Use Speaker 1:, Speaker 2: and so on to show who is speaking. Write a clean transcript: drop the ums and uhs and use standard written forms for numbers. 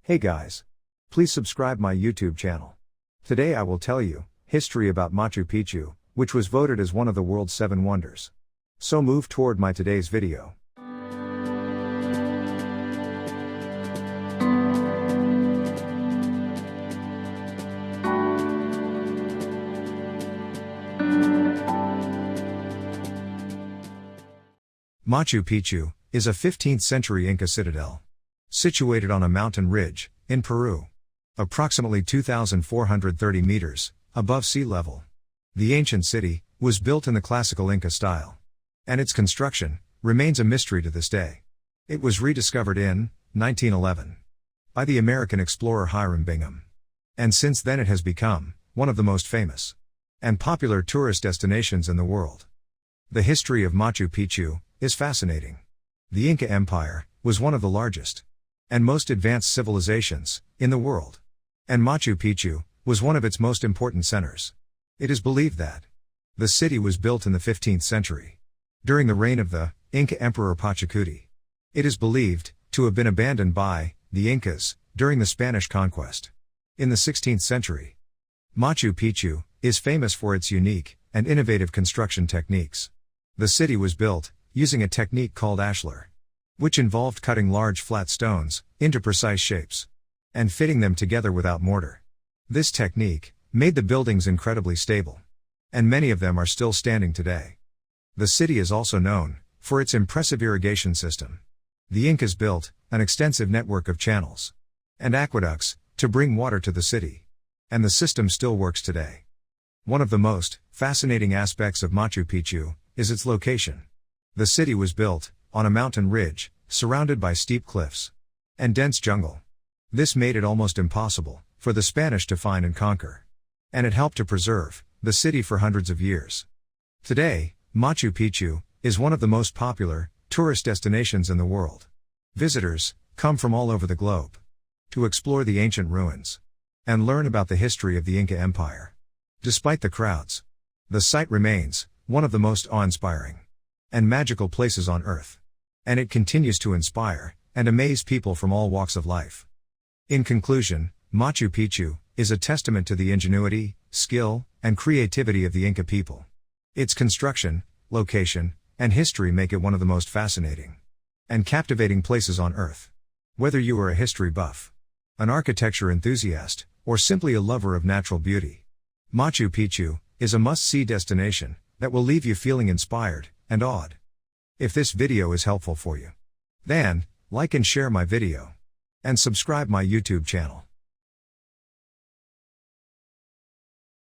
Speaker 1: Hey guys! Please subscribe my YouTube channel. Today I will tell you, history about Machu Picchu, which was voted as one of the world's 7 wonders. So move toward my today's video. Machu Picchu is a 15th century Inca citadel. Situated on a mountain ridge, in Peru. Approximately 2,430 meters, above sea level. The ancient city was built in the classical Inca style. And its construction remains a mystery to this day. It was rediscovered in 1911 by the American explorer Hiram Bingham. And since then it has become one of the most famous and popular tourist destinations in the world. The history of Machu Picchu is fascinating. The Inca Empire was one of the largest and most advanced civilizations in the world. And Machu Picchu was one of its most important centers. It is believed that the city was built in the 15th century, during the reign of the Inca Emperor Pachacuti. It is believed to have been abandoned by the Incas during the Spanish conquest. In the 16th century, Machu Picchu is famous for its unique and innovative construction techniques. The city was built using a technique called ashlar, which involved cutting large flat stones into precise shapes and fitting them together without mortar. This technique made the buildings incredibly stable, and many of them are still standing today. The city is also known for its impressive irrigation system. The Incas built an extensive network of channels and aqueducts to bring water to the city, and the system still works today. One of the most fascinating aspects of Machu Picchu is its location. The city was built on a mountain ridge, surrounded by steep cliffs and dense jungle. This made it almost impossible for the Spanish to find and conquer. And it helped to preserve the city for hundreds of years. Today, Machu Picchu is one of the most popular tourist destinations in the world. Visitors come from all over the globe to explore the ancient ruins and learn about the history of the Inca Empire. Despite the crowds, the site remains one of the most awe-inspiring and magical places on Earth. And it continues to inspire and amaze people from all walks of life. In conclusion, Machu Picchu is a testament to the ingenuity, skill, and creativity of the Inca people. Its construction, location, and history make it one of the most fascinating and captivating places on Earth. Whether you are a history buff, an architecture enthusiast, or simply a lover of natural beauty, Machu Picchu is a must-see destination that will leave you feeling inspired and awed. If this video is helpful for you, then like and share my video and subscribe my YouTube channel.